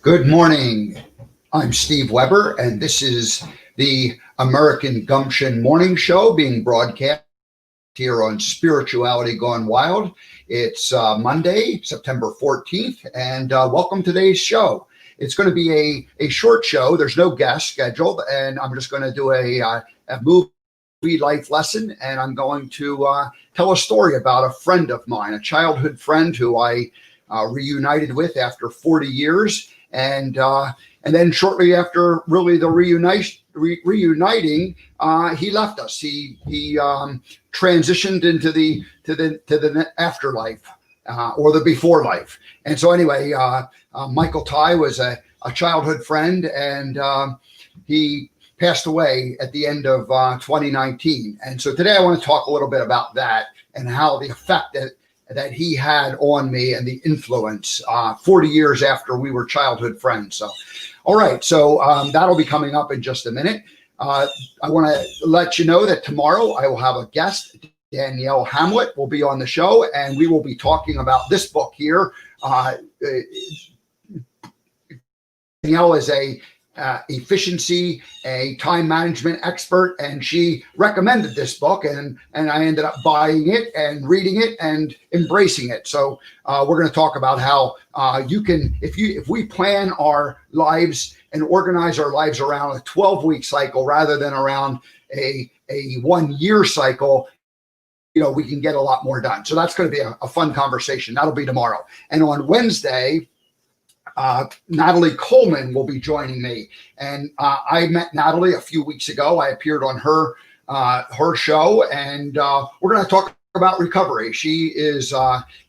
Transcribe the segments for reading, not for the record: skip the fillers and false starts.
Good morning. I'm Steve Weber, and this is the American Gumption Morning Show being broadcast here on Spirituality Gone Wild. It's Monday, September 14th, and welcome to today's show. It's going to be a short show. There's no guest scheduled, and I'm just going to do a movie life lesson, and I'm going to tell a story about a friend of mine, a childhood friend who I reunited with after 40 years. And then shortly after really the reuniting, he left us. He transitioned into the afterlife or the before life. And so anyway, Michael Ty was a childhood friend, and he passed away at the end of 2019. And so today I want to talk a little bit about that and how the effect that he had on me and the influence 40 years after we were childhood friends. So, all right. So that'll be coming up in just a minute. I want to let you know that tomorrow I will have a guest. Danielle Hamlet will be on the show, and we will be talking about this book here. Danielle is a efficiency, a time management expert, and she recommended this book, and I ended up buying it and reading it and embracing it. So we're going to talk about how you can, if we plan our lives and organize our lives around a 12-week cycle rather than around a 1 year cycle, we can get a lot more done. So that's going to be a fun conversation. That'll be tomorrow. And on Wednesday, Natalie Coleman will be joining me, and I met Natalie a few weeks ago. I appeared on her show, and we're going to talk about recovery. She is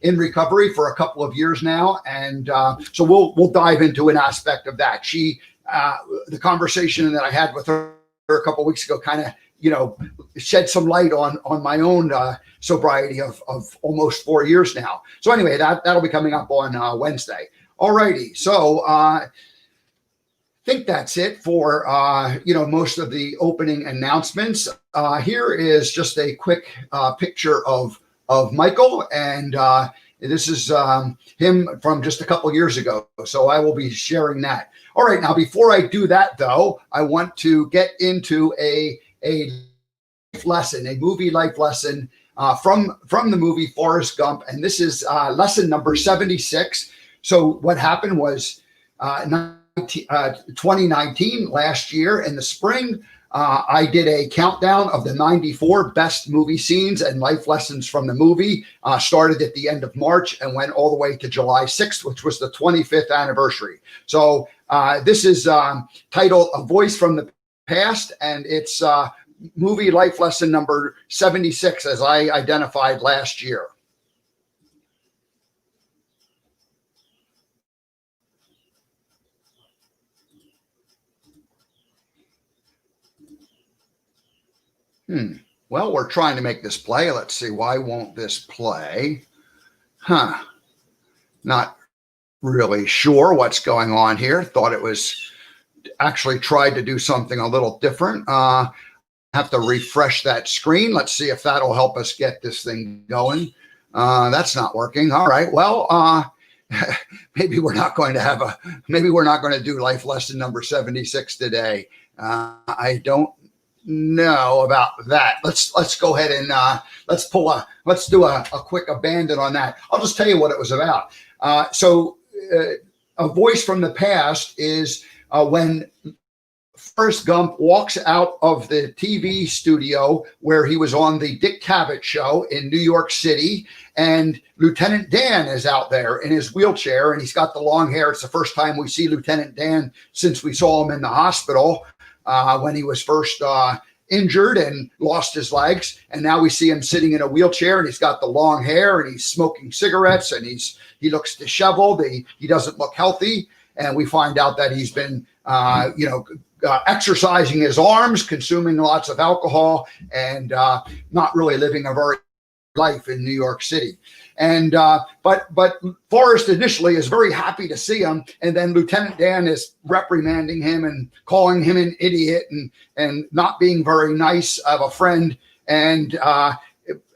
in recovery for a couple of years now, and so we'll dive into an aspect of that. The conversation that I had with her a couple of weeks ago kind of shed some light on my own sobriety of almost 4 years now. So anyway, that'll be coming up on Wednesday. Alrighty, so I think that's it for most of the opening announcements. Here is just a quick picture of Michael, and this is him from just a couple years ago. So I will be sharing that. All right, now before I do that, though, I want to get into a lesson, a movie life lesson from the movie Forrest Gump, and this is lesson number 76. So what happened was 2019, last year in the spring, I did a countdown of the 94 best movie scenes and life lessons from the movie, started at the end of March and went all the way to July 6th, which was the 25th anniversary. So this is titled A Voice from the Past, and it's movie life lesson number 76 as I identified last year. Well, we're trying to make this play. Let's see. Why won't this play? Not really sure what's going on here. Thought it was actually tried to do something a little different. Have to refresh that screen. Let's see if that'll help us get this thing going. That's not working. All right. Well, maybe we're not going to do life lesson number 76 today. I don't know about that. Let's go ahead and let's do a quick abandon on that. I'll just tell you what it was about. So A Voice from the Past is when Forrest Gump walks out of the TV studio where he was on the Dick Cavett show in New York City, and Lieutenant Dan is out there in his wheelchair, and he's got the long hair. It's the first time we see Lieutenant Dan since we saw him in the hospital when he was first injured and lost his legs. And now we see him sitting in a wheelchair, and he's got the long hair, and he's smoking cigarettes, and he looks disheveled. He doesn't look healthy. And we find out that he's been, exercising his arms, consuming lots of alcohol, and not really living a very life in New York City. And but Forrest initially is very happy to see him, and then Lieutenant Dan is reprimanding him and calling him an idiot and not being very nice of a friend. And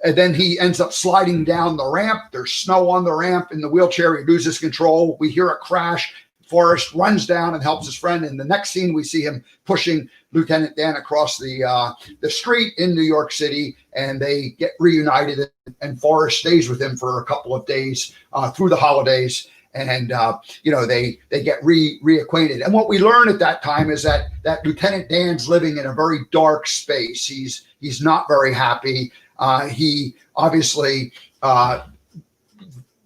then he ends up sliding down the ramp. There's snow on the ramp in the wheelchair. He loses control. We hear a crash. Forrest runs down and helps his friend. In the next scene, we see him pushing Lieutenant Dan across the street in New York City, and they get reunited. And Forrest stays with him for a couple of days through the holidays, and they get reacquainted. And what we learn at that time is that Lieutenant Dan's living in a very dark space. He's not very happy. He obviously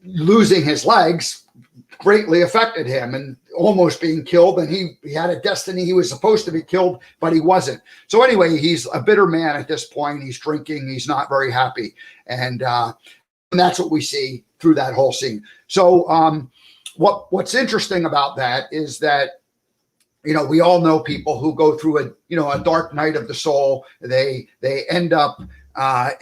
losing his legs greatly affected him, and almost being killed. And he had a destiny. He was supposed to be killed, but he wasn't. So anyway, he's a bitter man at this point. He's drinking. He's not very happy. And that's what we see through that whole scene. So what's interesting about that is that, we all know people who go through a dark night of the soul. They end up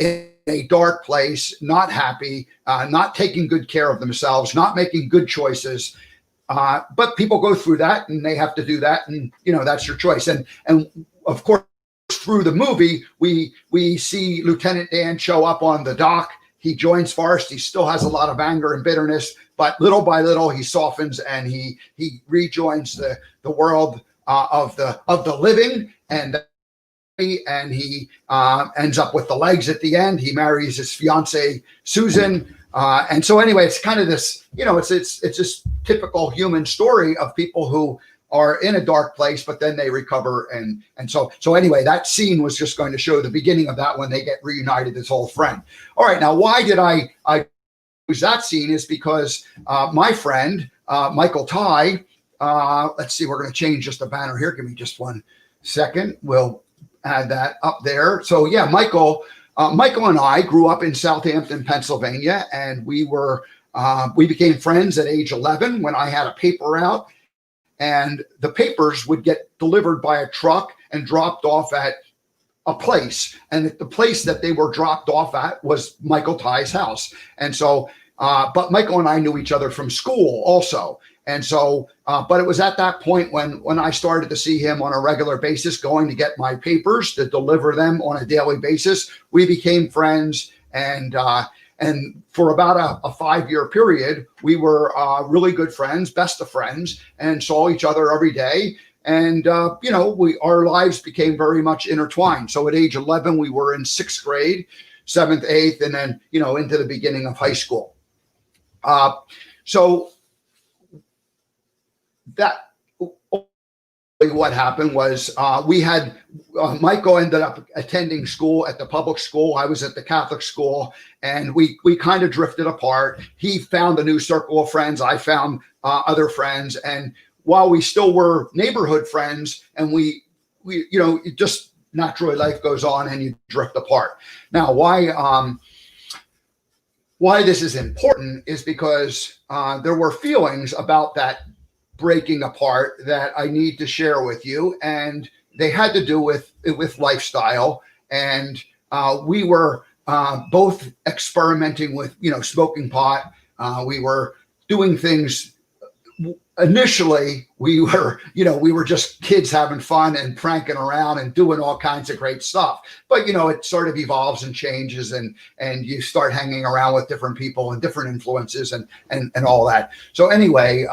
in a dark place, not happy, not taking good care of themselves, not making good choices. But people go through that, and they have to do that, and that's your choice. And of course, through the movie, we see Lieutenant Dan show up on the dock. He joins Forrest. He still has a lot of anger and bitterness, but little by little he softens, and he rejoins the world of the living, and he ends up with the legs at the end. He marries his fiancee Susan, and so anyway, it's kind of this, it's this typical human story of people who are in a dark place, but then they recover, and so anyway, that scene was just going to show the beginning of that when they get reunited as old friend. All right, now why did I use that scene is because my friend Michael Ty. Let's see, we're going to change just the banner here. Give me just 1 second. We'll add that up there. So yeah, Michael and I grew up in Southampton, Pennsylvania, and we became friends at age 11 when I had a paper out, and the papers would get delivered by a truck and dropped off at a place, and the place that they were dropped off at was Michael Ty's house. And so, but Michael and I knew each other from school also. And so, but it was at that point when I started to see him on a regular basis, going to get my papers to deliver them on a daily basis. We became friends, and for about a 5-year period, we were really good friends, best of friends, and saw each other every day. And our lives became very much intertwined. So at age 11, we were in 6th grade, 7th, 8th, and then into the beginning of high school. So that what happened was we had Michael ended up attending school at the public school. I was at the Catholic school, and we kind of drifted apart. He found a new circle of friends. I found other friends, and while we still were neighborhood friends, and we just naturally life goes on and you drift apart. Now, why this is important is because there were feelings about that breaking apart that I need to share with you, and they had to do with lifestyle. And we were both experimenting with smoking pot. We were doing things. Initially, we were just kids having fun and pranking around and doing all kinds of great stuff. But it sort of evolves and changes, and you start hanging around with different people and different influences and all that. So anyway,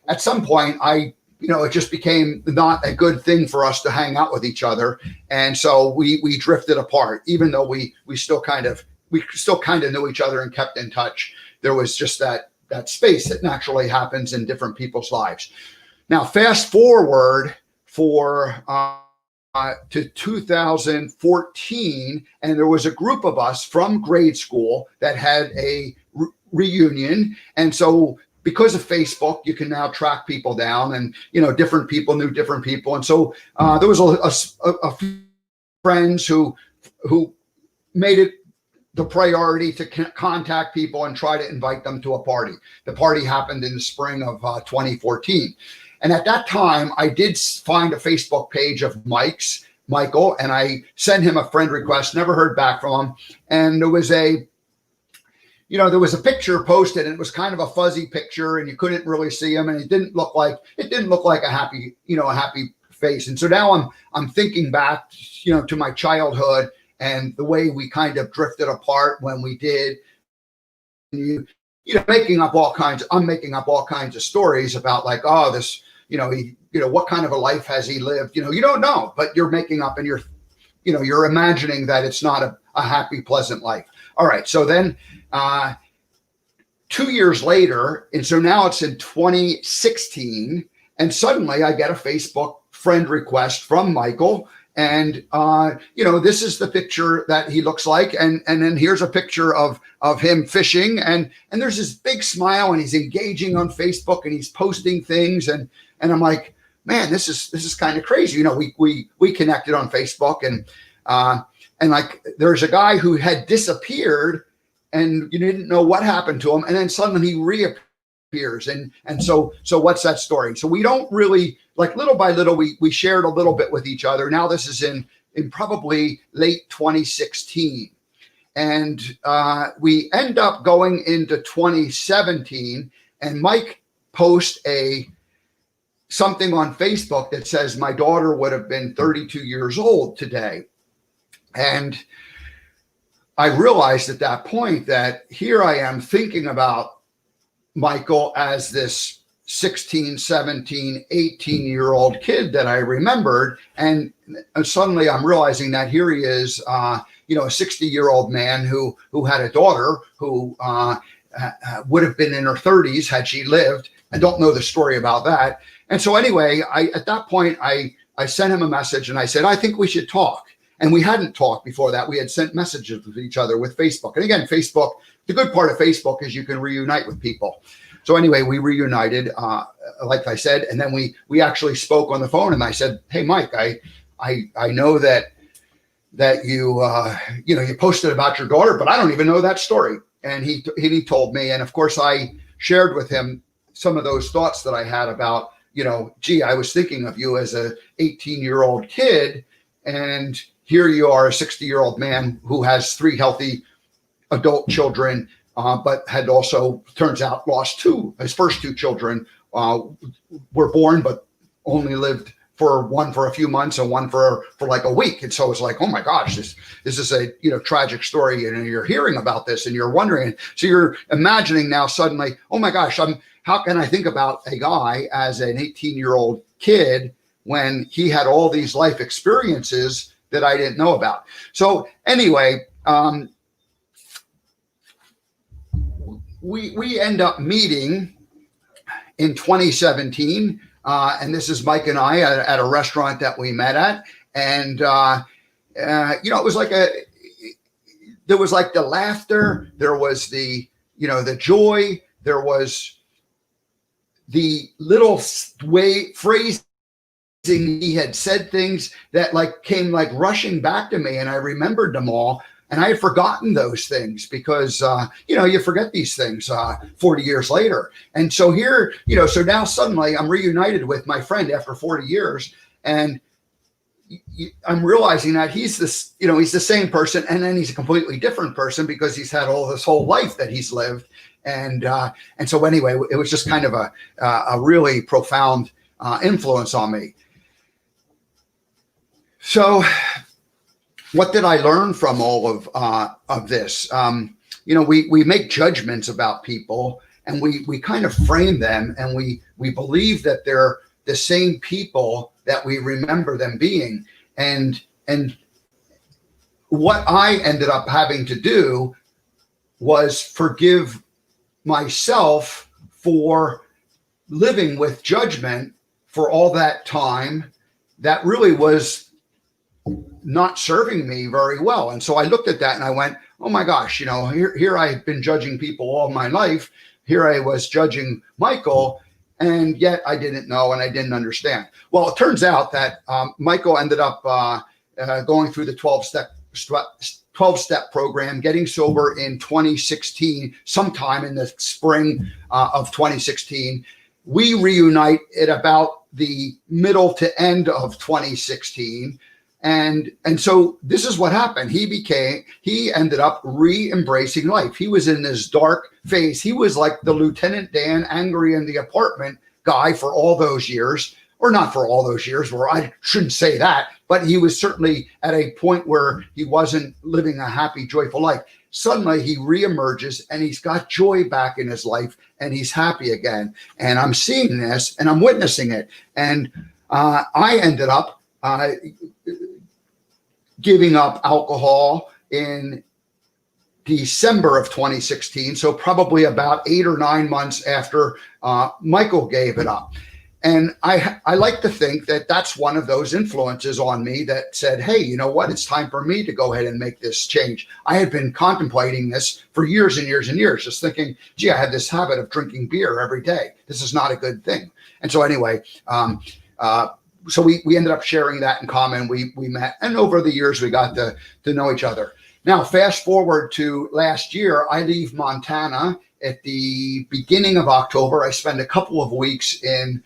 at some point, it just became not a good thing for us to hang out with each other, and so we drifted apart. Even though we still kind of knew each other and kept in touch, there was just that space that naturally happens in different people's lives. Now, fast forward to 2014, and there was a group of us from grade school that had a reunion. And so because of Facebook, you can now track people down, and different people knew different people. And so there was a few friends who made it the priority to contact people and try to invite them to a party. The party happened in the spring of 2014. And at that time, I did find a Facebook page of Michael, and I sent him a friend request, never heard back from him. And there was a picture posted, and it was kind of a fuzzy picture, and you couldn't really see him, and it didn't look like a happy face. And so now I'm thinking back, to my childhood, and the way we kind of drifted apart when we did. making up all kinds. I'm making up all kinds of stories about like, oh, this, what kind of a life has he lived? You don't know, but you're making up and you're imagining that it's not a happy, pleasant life. All right. So then 2 years later, and so now it's in 2016, and suddenly I get a Facebook friend request from Michael. And, this is the picture that he looks like. And then here's a picture of him fishing. And there's this big smile, and he's engaging on Facebook, and he's posting things. And I'm like, man, this is kind of crazy. We connected on Facebook, and like there's a guy who had disappeared, and you didn't know what happened to him. And then suddenly he reappears. And so what's that story? So we don't really, like, little by little, we shared a little bit with each other. Now this is in probably late 2016. And we end up going into 2017, and Mike posts something on Facebook that says my daughter would have been 32 years old today. And I realized at that point that here I am thinking about Michael as this 16, 17, 18-year-old kid that I remembered. And suddenly I'm realizing that here he is, a 60-year-old man who had a daughter who would have been in her 30s had she lived. I don't know the story about that. And so anyway, at that point, I sent him a message, and I said, I think we should talk. And we hadn't talked before that. We had sent messages with each other with Facebook. And again, Facebook, the good part of Facebook is you can reunite with people. So anyway, we reunited, like I said, and then we actually spoke on the phone, and I said, hey, Mike, I know that you, you posted about your daughter, but I don't even know that story. And he told me, and of course I shared with him some of those thoughts that I had about, gee, I was thinking of you as a 18-year-old kid, and here you are, a 60-year-old man who has 3 healthy adult children, but had also, turns out, lost his first 2 children were born, but only lived one for a few months and one for like a week. And so it's like, oh my gosh, this is a tragic story, and you're hearing about this and you're wondering. So you're imagining now suddenly, oh my gosh, how can I think about a guy as an 18-year-old kid when he had all these life experiences that I didn't know about? So anyway, we end up meeting in 2017, and this is Mike and I at a restaurant that we met at, and it was like there was like the laughter, there was the the joy, there was the little phrase. He had said things that like came like rushing back to me, and I remembered them all, and I had forgotten those things because you forget these things 40 years later. And so here, so now suddenly I'm reunited with my friend after 40 years, and I'm realizing that he's this, he's the same person, and then he's a completely different person because he's had all this whole life that he's lived. And so anyway, it was just kind of a really profound influence on me. So what did I learn from all of this? We make judgments about people, and we kind of frame them, and we believe that they're the same people that we remember them being. And what I ended up having to do was forgive myself for living with judgment for all that time that really was not serving me very well. And so I looked at that and I went, oh my gosh, here I've been judging people all my life. Here I was judging Michael, and yet I didn't know and I didn't understand. Well, it turns out that Michael ended up going through the 12-step program, getting sober in 2016, sometime in the spring of 2016. We reunite at about the middle to end of 2016. And so this is what happened. He ended up re-embracing life. He was in this dark phase. He was like the Lieutenant Dan, angry in the apartment guy for all those years, or not for all those years, where I shouldn't say that, but he was certainly at a point where he wasn't living a happy, joyful life. Suddenly he reemerges and he's got joy back in his life and he's happy again. And I'm seeing this and I'm witnessing it. And I ended up giving up alcohol in December of 2016. So probably about 8 or 9 months after Michael gave it up. And I like to think that that's one of those influences on me that said, hey, you know what? It's time for me to go ahead and make this change. I had been contemplating this for years and years and years, just thinking, gee, I had this habit of drinking beer every day. This is not a good thing. And so anyway, so we ended up sharing that in common. We met, and over the years, we got to know each other. Now, fast forward to last year, I leave Montana at the beginning of October. I spend a couple of weeks in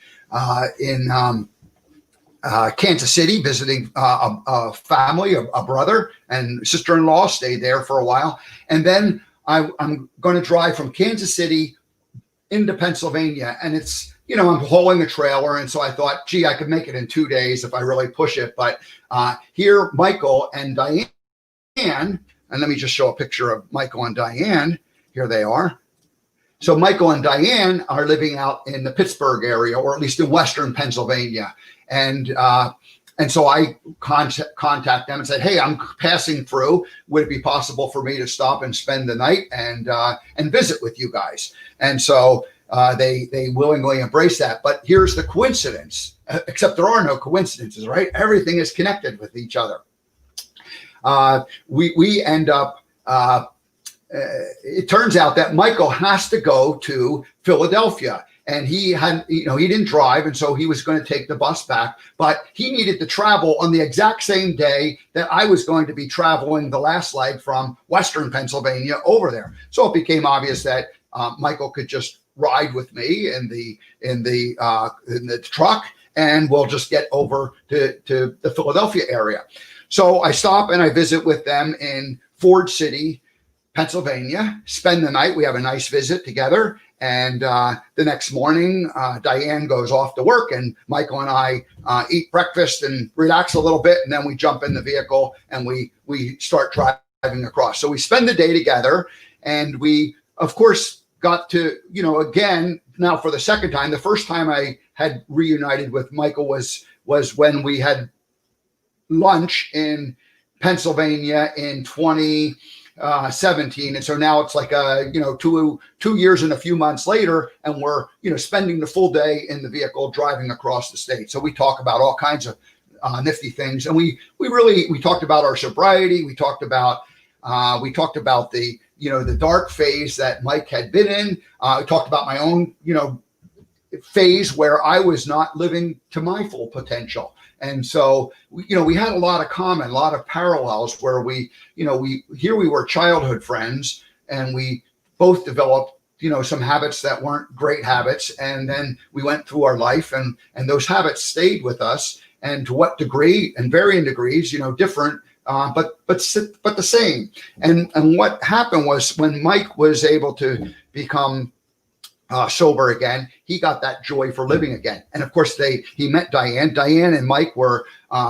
Kansas City visiting a family, a brother and sister-in-law. Stayed there for a while. And then I'm going to drive from Kansas City into Pennsylvania. And it's, I'm hauling a trailer. And so I thought, gee, I could make it in 2 days if I really push it. But here, Michael and Diane, and let me just show a picture of Michael and Diane. Here they are. So Michael and Diane are living out in the Pittsburgh area, or at least in Western Pennsylvania. And so I contact them and said, hey, I'm passing through. Would it be possible for me to stop and spend the night and visit with you guys? And so they willingly embrace that. But here's the coincidence, except there are no coincidences, right? Everything is connected with each other. We end up, it turns out that Michael has to go to Philadelphia, and he didn't drive. And so he was going to take the bus back, but he needed to travel on the exact same day that I was going to be traveling the last leg from Western Pennsylvania over there. So it became obvious that Michael could just ride with me in the truck, and we'll just get over to the Philadelphia area. So I stop and I visit with them in Ford City, Pennsylvania, spend the night. We have a nice visit together. And the next morning, Diane goes off to work, and Michael and I eat breakfast and relax a little bit. And then we jump in the vehicle and we start driving across. So we spend the day together, and we, of course, got to, again, now for the second time. The first time I had reunited with Michael was when we had lunch in Pennsylvania in 2017. And so now it's like 2 years and a few months later, and we're spending the full day in the vehicle driving across the state. So we talk about all kinds of nifty things, and we talked about our sobriety. We talked about the the dark phase that Mike had been in. I talked about my own phase where I was not living to my full potential. And so, we had a lot of common, a lot of parallels where we were childhood friends, and we both developed, some habits that weren't great habits. And then we went through our life, and those habits stayed with us, and to what degree, and varying degrees, different, but the same. And what happened was, when Mike was able to become sober again, he got that joy for living again. And of course, he met Diane. Diane and Mike were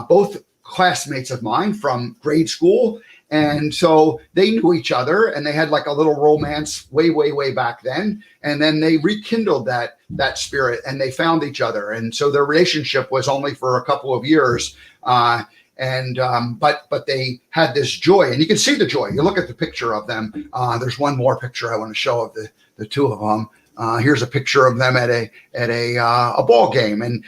both classmates of mine from grade school. And so they knew each other, and they had like a little romance way, way, way back then. And then they rekindled that spirit, and they found each other. And so their relationship was only for a couple of years. But they had this joy, and you can see the joy. You look at the picture of them. There's one more picture I want to show of the two of them. Here's a picture of them at a ball game, and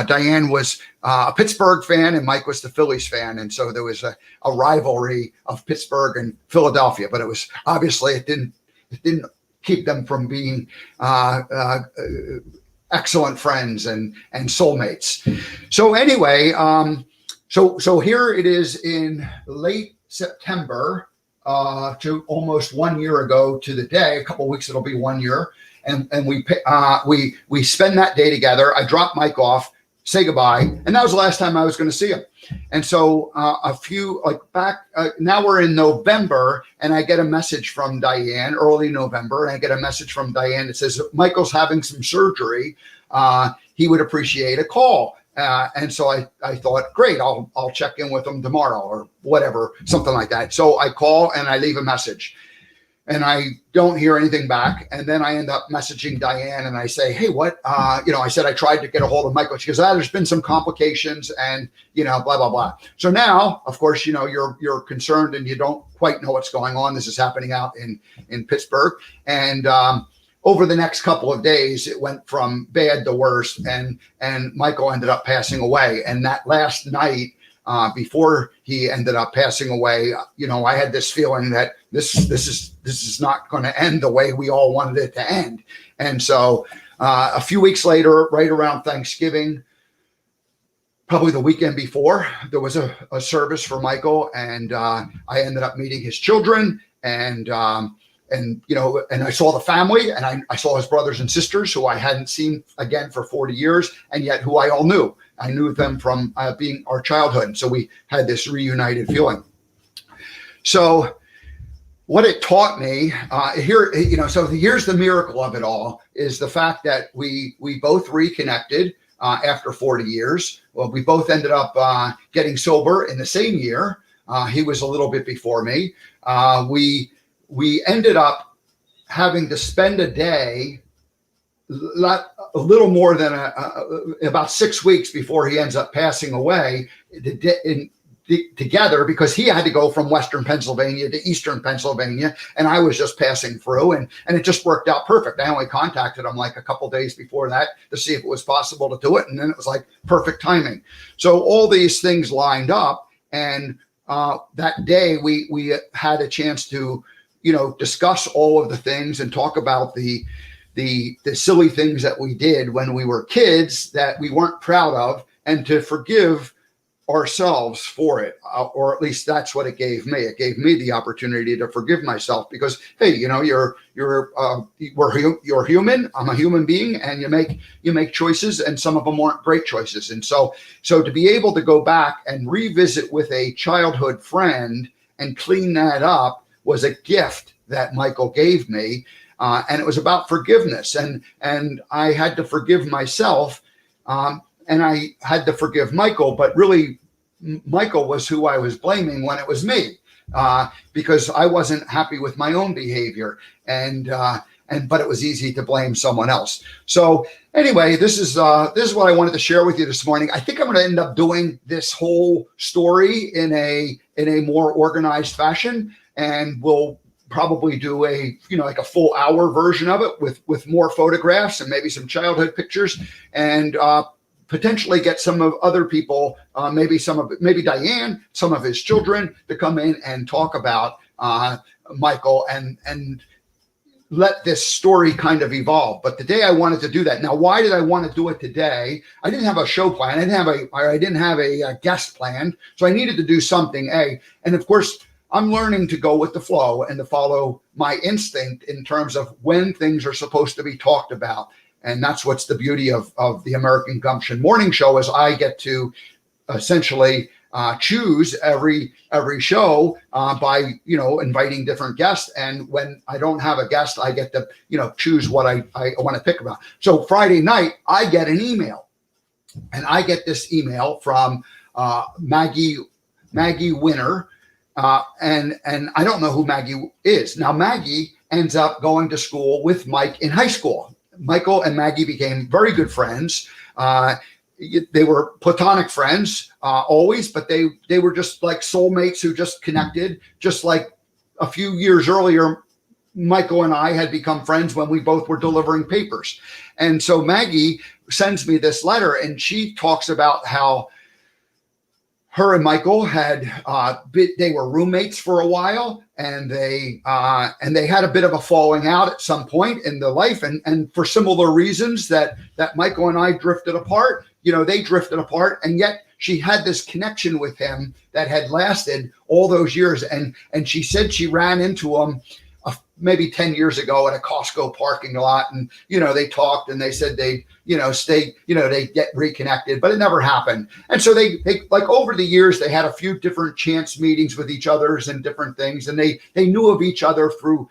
Diane was a Pittsburgh fan, and Mike was the Phillies fan, and so there was a rivalry of Pittsburgh and Philadelphia. But it was obviously it didn't keep them from being excellent friends and soulmates. So anyway, so here it is in late September, to almost 1 year ago to the day. A couple of weeks it'll be 1 year. And we spend that day together. I drop Mike off, say goodbye, and that was the last time I was going to see him. And so now we're in November, and I get a message from Diane, early November, and I get a message from Diane that says Michael's having some surgery. he would appreciate a call. And so I thought, great, I'll check in with him tomorrow or whatever, something like that. So I call and I leave a message. And I don't hear anything back. And then I end up messaging Diane and I say, hey, what, I said, I tried to get a hold of Michael. She goes, there's been some complications and, blah, blah, blah. So now, of course, you're concerned and you don't quite know what's going on. This is happening out in Pittsburgh. And over the next couple of days, it went from bad to worse. And Michael ended up passing away. And that last night, before he ended up passing away, I had this feeling that this is not going to end the way we all wanted it to end. And so a few weeks later, right around Thanksgiving, probably the weekend before, there was a service for Michael, and I ended up meeting his children, and I saw the family, and I saw his brothers and sisters who I hadn't seen again for 40 years, and yet who I all knew. I knew them from being our childhood. So we had this reunited feeling. So what it taught me here's the miracle of it all, is the fact that we both reconnected after 40 years. Well, we both ended up getting sober in the same year. He was a little bit before me. We ended up having to spend a day, a little more than about 6 weeks before he ends up passing away, together, because he had to go from Western Pennsylvania to Eastern Pennsylvania, and I was just passing through, and it just worked out perfect. I only contacted him like a couple days before that to see if it was possible to do it, and then it was like perfect timing. So all these things lined up, and that day we had a chance to discuss all of the things and talk about the silly things that we did when we were kids that we weren't proud of, and to forgive ourselves for it, or at least that's what it gave me. It gave me the opportunity to forgive myself, because hey, you're human. I'm a human being, and you make choices, and some of them weren't great choices. And so to be able to go back and revisit with a childhood friend and clean that up was a gift that Michael gave me. And it was about forgiveness, and I had to forgive myself, and I had to forgive Michael, but really Michael was who I was blaming when it was me, because I wasn't happy with my own behavior, but it was easy to blame someone else. So anyway, this is what I wanted to share with you this morning. I think I'm going to end up doing this whole story in a more organized fashion, and we'll probably do like a full hour version of it with more photographs and maybe some childhood pictures, and potentially get some of other people, maybe Diane, some of his children, to come in and talk about Michael and let this story kind of evolve. But today I wanted to do that. Now, why did I want to do it today? I didn't have a show plan. I didn't have a guest planned. So I needed to do something. And of course, I'm learning to go with the flow and to follow my instinct in terms of when things are supposed to be talked about. And that's what's the beauty of the American Gumption Morning Show, is I get to essentially choose every show by inviting different guests. And when I don't have a guest, I get to choose what I want to pick about. So Friday night, I get an email, and I get this email from Maggie Winner. And I don't know who Maggie is. Now, Maggie ends up going to school with Mike in high school. Michael and Maggie became very good friends. They were platonic friends always, but they were just like soulmates who just connected. Just like a few years earlier, Michael and I had become friends when we both were delivering papers. And so Maggie sends me this letter, and she talks about how her and Michael they were roommates for a while, and they had a bit of a falling out at some point in their life, and for similar reasons that Michael and I drifted apart. They drifted apart, and yet she had this connection with him that had lasted all those years. And she said she ran into him maybe 10 years ago at a Costco parking lot, and they talked, and they said they they get reconnected, but it never happened. And so they like over the years, they had a few different chance meetings with each others and different things, and they knew of each other through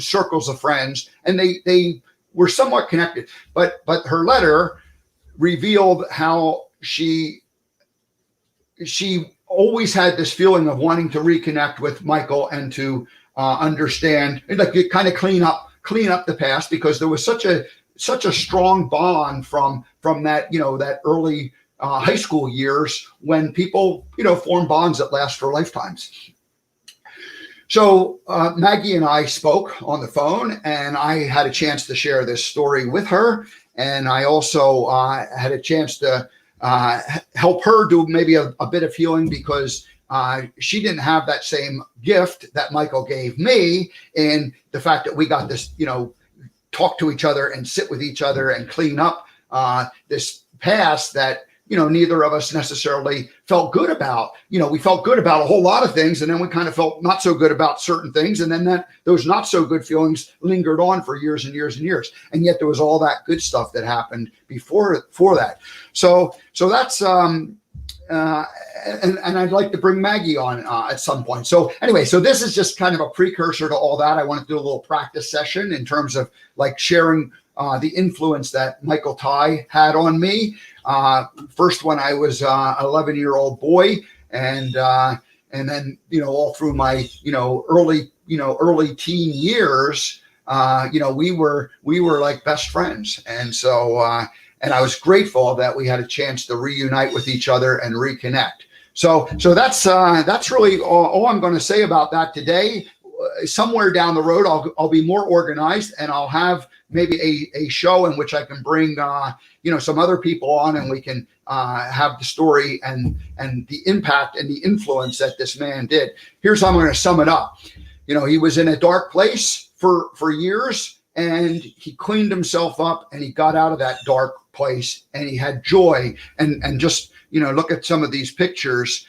circles of friends, and they were somewhat connected. But her letter revealed how she always had this feeling of wanting to reconnect with Michael and to understand, like, kind of clean up the past, because there was such a strong bond from that, that early high school years, when people, form bonds that last for lifetimes. So Maggie and I spoke on the phone, and I had a chance to share this story with her. And I also had a chance to help her do maybe a bit of healing, because she didn't have that same gift that Michael gave me, in the fact that we got this, talk to each other and sit with each other and clean up this past that, neither of us necessarily felt good about. We felt good about a whole lot of things, and then we kind of felt not so good about certain things. And then those not so good feelings lingered on for years and years and years. And yet there was all that good stuff that happened before that. So that's, and I'd like to bring Maggie on at some point. So anyway, so this is just kind of a precursor to all that. I want to do a little practice session in terms of like sharing the influence that Michael Ty had on me. First when I was an 11-year-old boy, and then, all through my, early teen years, we were like best friends. And so, and I was grateful that we had a chance to reunite with each other and reconnect. So that's really all I'm going to say about that today. Somewhere down the road, I'll be more organized, and I'll have maybe a show in which I can bring some other people on, and we can have the story and the impact and the influence that this man did. Here's how I'm going to sum it up. He was in a dark place for years, and he cleaned himself up, and he got out of that dark place, and he had joy. And just look at some of these pictures.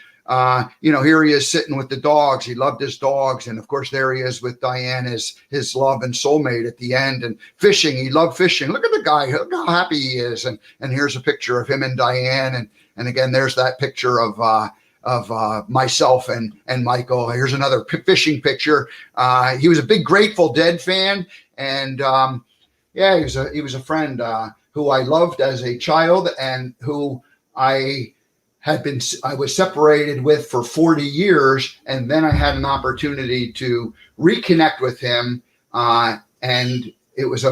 Here he is sitting with the dogs. He loved his dogs. And of course, there he is with Diane, his love and soulmate at the end. And fishing, he loved fishing. Look at the guy, look how happy he is. And here's a picture of him and Diane. And again, there's that picture of myself and Michael. Here's another fishing picture. He was a big Grateful Dead fan. And he was a friend who I loved as a child, and who I was separated with for 40 years. And then I had an opportunity to reconnect with him. And it was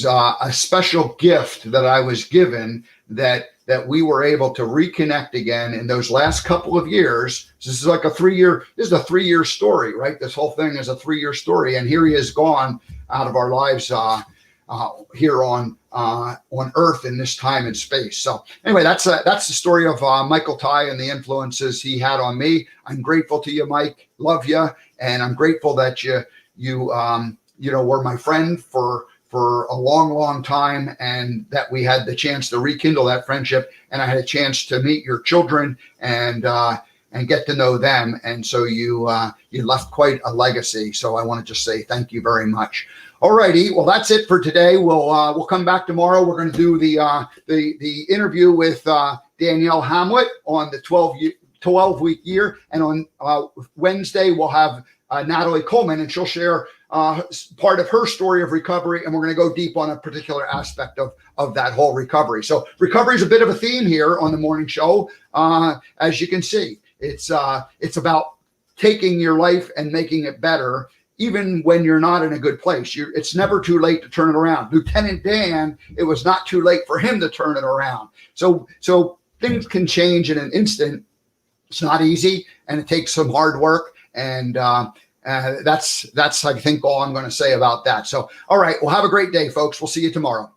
a special gift that I was given, that we were able to reconnect again in those last couple of years. This is like a 3-year story, right? This whole thing is a 3-year story. And here he is gone out of our lives here on Earth in this time and space. So anyway, that's the story of Michael Ty and the influences he had on me. I'm grateful to you, Mike. Love you, and I'm grateful that you were my friend for a long, long time, and that we had the chance to rekindle that friendship. And I had a chance to meet your children and get to know them. And so you left quite a legacy. So I want to just say thank you very much. Alrighty, well, that's it for today. We'll come back tomorrow. We're going to do the interview with Danielle Hamlet on the 12-week year, and on Wednesday we'll have Natalie Coleman, and she'll share part of her story of recovery, and we're going to go deep on a particular aspect of that whole recovery. So recovery is a bit of a theme here on the morning show. As you can see, it's about taking your life and making it better, even when you're not in a good place. It's never too late to turn it around. Lieutenant Dan, it was not too late for him to turn it around. So things can change in an instant. It's not easy, and it takes some hard work. And that's I think all I'm going to say about that. So, all right, well, have a great day, folks. We'll see you tomorrow.